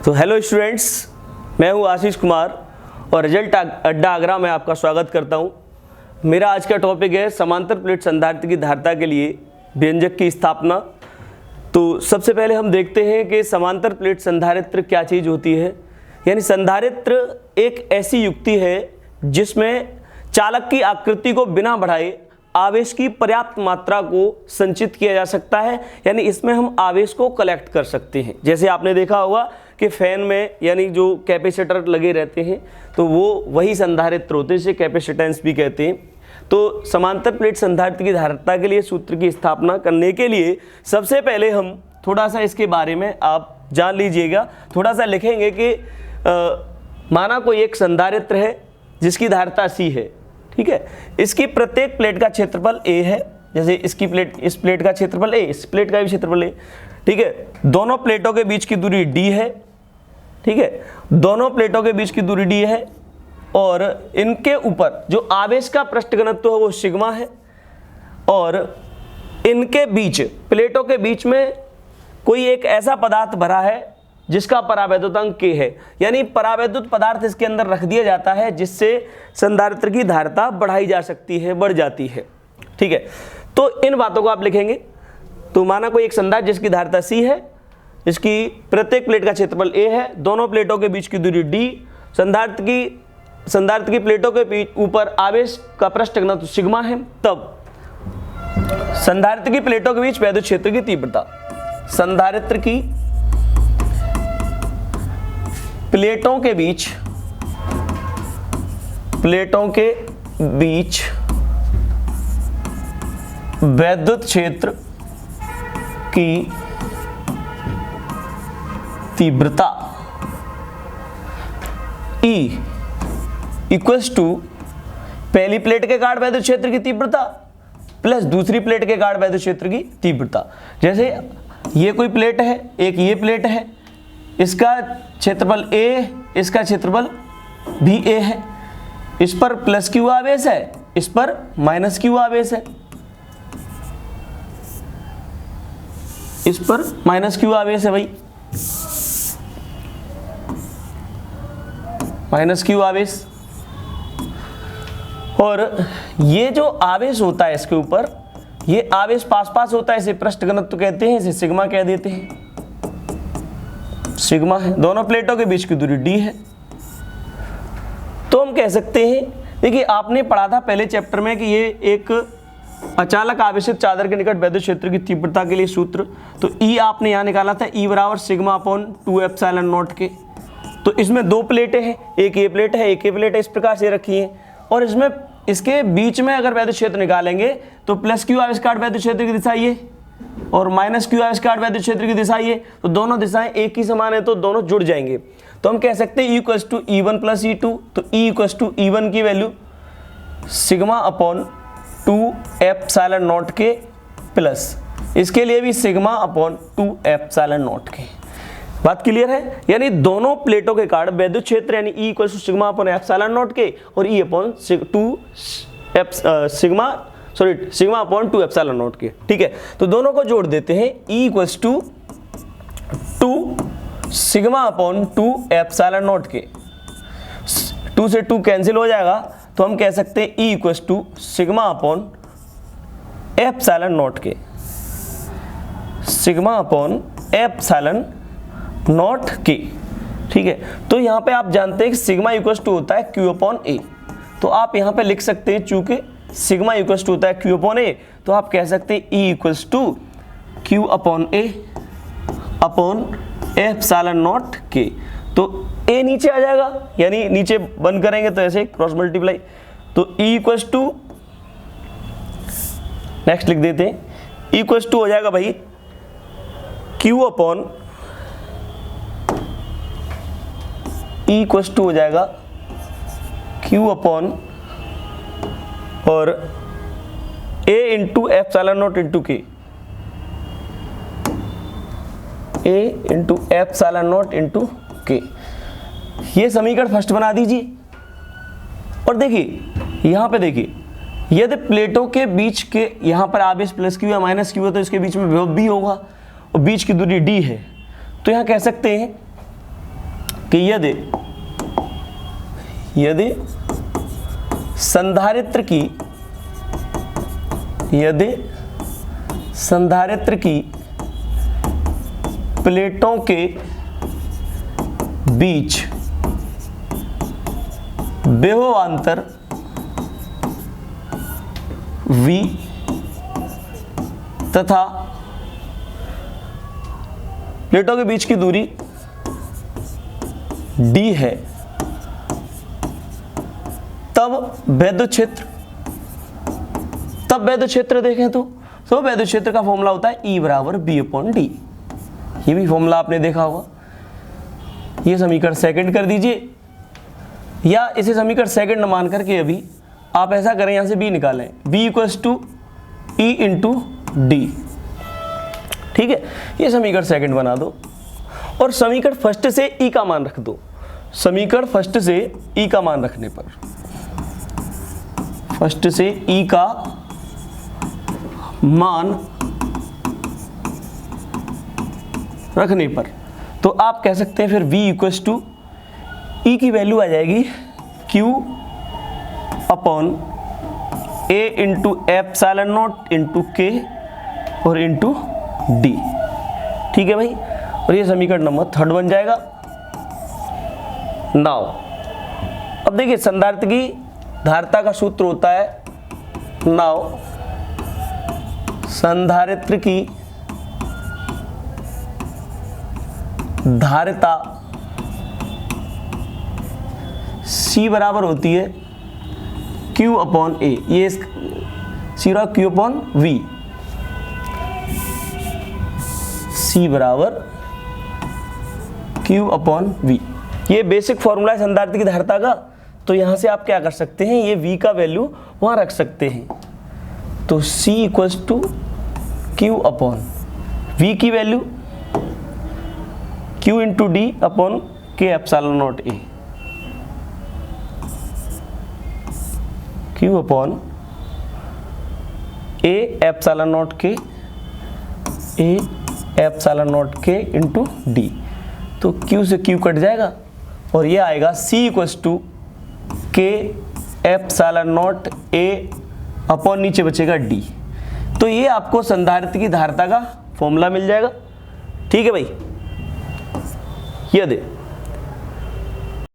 तो hello students, मैं हूं आशीष कुमार और रिजल्ट अड्डा आगरा में आपका स्वागत करता हूं। मेरा आज का टॉपिक है समांतर प्लेट संधारित्र की धारिता के लिए व्यंजक की स्थापना। तो सबसे पहले हम देखते हैं कि समांतर प्लेट संधारित्र क्या चीज़ होती है। यानी संधारित्र एक ऐसी युक्ति है जिसमें चालक की आकृति को बिना बढ़ाए आवेश की पर्याप्त मात्रा को संचित किया जा सकता है। यानी इसमें हम आवेश को कलेक्ट कर सकते हैं। जैसे आपने देखा होगा कि फैन में यानी जो कैपेसिटर लगे रहते हैं तो वो वही संधारित्र होते हैं, जिसे कैपेसिटेंस भी कहते हैं। तो समांतर प्लेट संधारित्र की धारिता के लिए सूत्र की स्थापना करने के लिए सबसे पहले हम थोड़ा सा इसके बारे में आप जान लीजिएगा। थोड़ा सा लिखेंगे कि माना कोई एक संधारित्र है जिसकी धारिता C है, ठीक है। इसकी प्रत्येक प्लेट का क्षेत्रफल A है। जैसे इसकी प्लेट, इस प्लेट का क्षेत्रफल A, इस प्लेट का भी क्षेत्रफल A, ठीक है। दोनों प्लेटों के बीच की दूरी D है, ठीक है। दोनों प्लेटों के बीच की दूरी D है और इनके ऊपर जो आवेश का पृष्ठ घनत्व है वो सिग्मा है और इनके बीच, प्लेटों के बीच में कोई एक ऐसा पदार्थ भरा है जिसका परावैद्युतांक K है। यानी परावैद्युत पदार्थ इसके अंदर रख दिया जाता है जिससे संधारित्र की धारिता बढ़ाई जा सकती है, बढ़ जाती है, ठीक है। तो इन बातों को आप लिखेंगे। तो माना कोई एक संधारित्र जिसकी धारिता C है, इसकी प्रत्येक प्लेट का क्षेत्रफल A है, दोनों प्लेटों के बीच की दूरी D, संधारित्र की प्लेटों के बीच ऊपर आवेश का पृष्ठ घनत्व सिग्मा है। तब संधारित्र की प्लेटों के बीच वैद्युत क्षेत्र की तीव्रता, संधारित्र की प्लेटों के बीच वैद्युत क्षेत्र की तीव्रता E इक्वल्स टू पहली प्लेट के कारण वैद्युत क्षेत्र की तीव्रता प्लस दूसरी प्लेट के कारण वैद्युत क्षेत्र की तीव्रता। जैसे ये कोई प्लेट है, एक ये प्लेट है, इसका क्षेत्रफल A, इसका क्षेत्रफल भी A है। इस पर प्लस Q आवेश है, इस पर माइनस Q आवेश है, इस पर माइनस Q आवेश है भाई, माइनस Q आवेश। और ये जो आवेश होता है इसके ऊपर, ये आवेश पास पास होता है, इसे पृष्ठ घनत्व कहते हैं, इसे सिग्मा कह देते हैं, सिग्मा है। दोनों प्लेटों के बीच की दूरी D है। तो हम कह सकते हैं, देखिए आपने पढ़ा था पहले चैप्टर में कि ये एक अचालक आवेशित चादर के निकट वैद्युत क्षेत्र की तीव्रता के लिए सूत्र, तो E आपने यहाँ निकाला था, E बराबर sigma upon 2 epsilon naught k. तो इसमें दो प्लेटें हैं, एक ये प्लेट है, एक ये प्लेट है, इस प्रकार से रखी है। और इसमें इसके बीच में अगर वैद्युत क्षेत्र निकालेंगे तो प्लस Q आवेश काट वैद्युत क्षेत्र की दिशा ये और माइनस Q आवेश काट वैद्युत क्षेत्र की दिशा ये। तो दोनों दिशाएं एक ही समान है तो दोनों जुड़ जाएंगे। तो हम कह सकते हैं E equals to E1 plus E2। तो E इक्वल्स टू E1 की value sigma upon 2 epsilon naught के प्लस इसके लिए भी सिग्मा अपॉन 2 एप्सिलॉन नॉट के। बात क्लियर है। यानी दोनों प्लेटों के कारण वैद्युत क्षेत्र यानी E equals to sigma upon epsilon naught k और E upon sigma upon 2 epsilon naught k, ठीक है। तो दोनों को जोड़ देते हैं, E equals to 2 sigma upon 2 epsilon naught k. 2 से 2 कैंसिल हो जाएगा तो हम कह सकते हैं E equals to sigma upon epsilon naught k, sigma upon epsilon naught k, ठीक है। तो यहाँ पे आप जानते हैं कि सिग्मा इक्वल्स टू होता है Q अपॉन A। तो आप यहाँ पे लिख सकते हैं, चूंकि सिग्मा इक्वल्स टू होता है Q अपॉन A, तो आप कह सकते हैं E equals to Q upon A upon epsilon naught k. तो A नीचे आ जाएगा, यानी नीचे बंद करेंगे तो ऐसे क्रॉस मल्टीप्लाई। तो E इक्वल्स टू, नेक्स्ट लिख देते हैं, E इक्वल्स टू हो जाएगा भाई Q upon E equals to हो जाएगा Q अपॉन और A into epsilon naught into k, A into epsilon naught into k. ये समीकरण फर्स्ट बना दीजिए। और देखिए यहाँ पे देखिए, यदि प्लेटों के बीच के यहाँ पर आवेश प्लस Q या माइनस Q है तो इसके बीच में विभव भी होगा और बीच की दूरी D है। तो यहाँ कह सकते हैं कि यदि संधारित्र की प्लेटों के बीच विभवांतर V तथा प्लेटों के बीच की दूरी D है, तब वैद्युत क्षेत्र देखें तो वैद्युत क्षेत्र का फॉर्मूला होता है E बराबर B/D। ये भी फॉर्मूला आपने देखा होगा। ये समीकरण सेकंड कर दीजिए, या इसे समीकरण सेकंड न मान करके अभी आप ऐसा करें, यहां से B निकालें, B = E × D। ठीक है, ये समीकरण सेकंड बना दो और समीकरण फर्स्ट से E का मान रख दो। समीकरण फर्स्ट से E का मान रखने पर, फर्स्ट से E का मान रखने पर तो आप कह सकते हैं फिर V = E की वैल्यू आ जाएगी Q/A × ε0 × K और इंटू D। ठीक है भाई, और ये समीकरण नंबर थर्ड बन जाएगा। नाउ अब देखिए संधारित्र की धारिता का सूत्र होता है, नाउ संधारित्र की धारिता C बराबर होती है Q/A, ये C Q/V, C बराबर Q/V। ये बेसिक फॉर्मूला है संधारित्र की धारिता का। तो यहां से आप क्या कर सकते हैं, ये V का वैल्यू वहां रख सकते हैं। तो C = Q/V की value Q × D/K ε0A, Q/A ε0K × D। तो Q से Q कट जाएगा और ये आएगा C = K ε0A नीचे बचेगा D। तो ये आपको संधारित्र की धारिता का फॉर्मूला मिल जाएगा। ठीक है भाई, ये दे